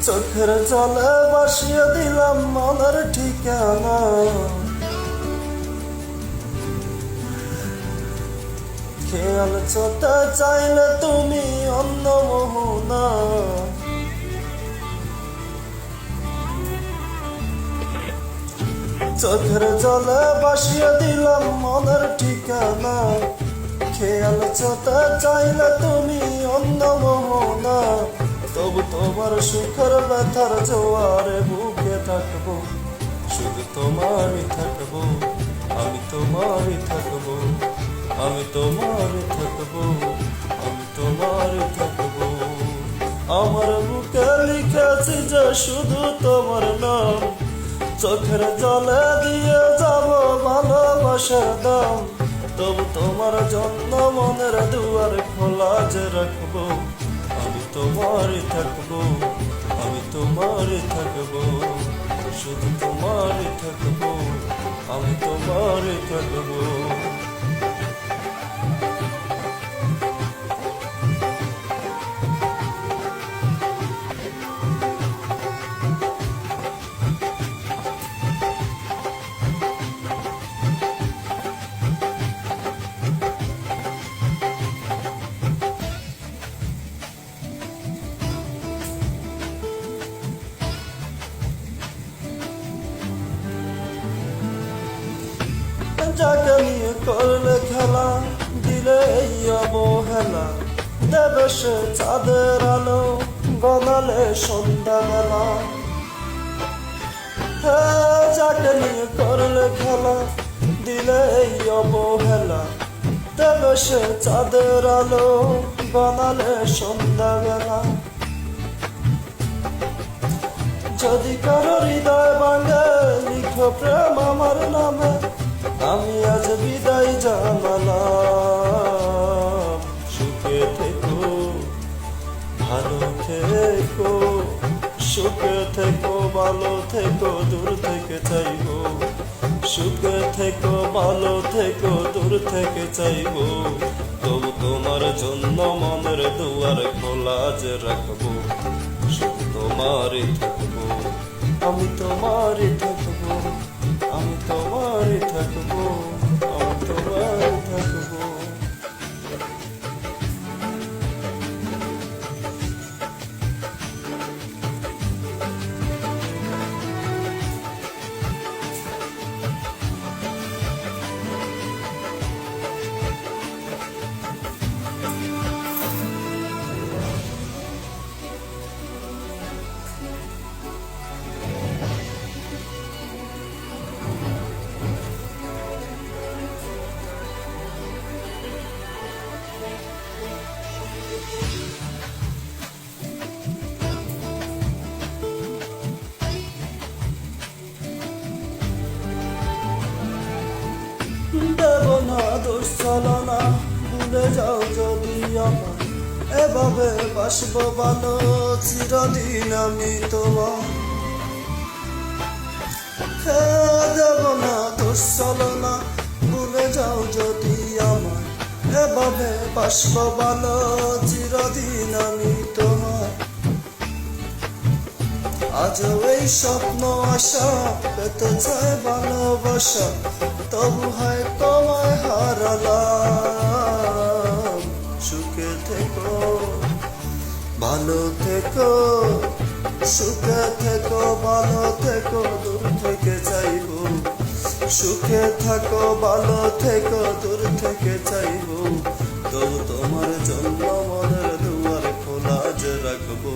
চোখের জলে বাসিয়ে দিলাম মনের ঠিকানা। খেয়াল চোতে চাইলে তুমি অন্য মোহনা। চোখের জলে বাসিয়ে দিলাম মনের ঠিকানা। খেয়াল চোতে চাইলে তুমি অন্য মোহনা। তবু তোমার সুখের ব্যথার জোয়ারে বুকে থাকবো, শুধু তোমারই থাকবো, আমি তোমারই থাকবো, আমি তোমারই থাকবো, আমি তোমারই থাকবো। আমার বুকে লিখেছি যে শুধু তোমার নাম, চোখের জলে দিয়ে যাব ভালোবাসার দাম। তবু তোমার জন্য মনের দুয়ার খোলা যে রাখবো, আমি তোমারই থাকবো, আমি তোমারই থাকবো, শুধু তোমারই থাকবো, আমি তোমারই থাকবো। যাকে নিয়ে করলে খেলা, দিলে এই অবহেলা, দেবে সে চাঁদের আলো, গনালে সন্ধ্যাবেলা। হ্যাঁ, যাকে নিয়ে করলে খেলা, দিলে এই অবহেলা, দেবে সে চাঁদের আলো, গনালে সন্ধ্যাবেলা। যদি কারো হৃদয় ভাঙে, লিখো প্রেম আমার নামে, আমি আজ বিদায় জানালাম। সুখে থেকো, ভালো থেকো, সুখে থেকো, ভালো থেকো, দূর থেকে চাইবো। সুখে থেকো, ভালো থেকো, দূর থেকে চাইবো। তবু তোমার জন্য মনের দুয়ার খোলা যে রাখবো, শুধু তোমারই থাকবো, আমি তোমারই থাকবো, আমি তোমারই থাকবো, আমি তোমারই থাকবো। দেব না দোষ ছলনা, ভুলে যাও যদি আমায়, এভাবে বাসবো ভালো চিরদিন আমি তোমার। দেব না দোষ ছলনা, ভুলে যাও যদি আমায়, এভাবে বাসবো ভালো চিরদিন আমি তোমার। আজ এই স্বপ্ন আশা পেতে চায় ভালোবাসা, তবু হয় তোমায় হারালাম। সুখে থেকো, ভালো থেকো, সুখে থেকো, ভালো থেকো, দূর থেকে চাইবো। সুখে থাকো, ভালো থেকো, দূর থেকে চাইবো। তবু তোমার জন্য মনের দুয়ার খোলা যে রাখবো,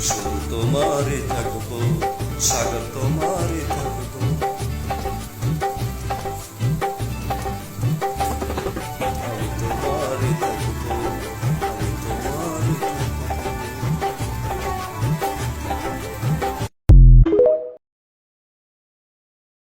শুধু তোমারই থাকবো, সাগর তোমারই থাকবো।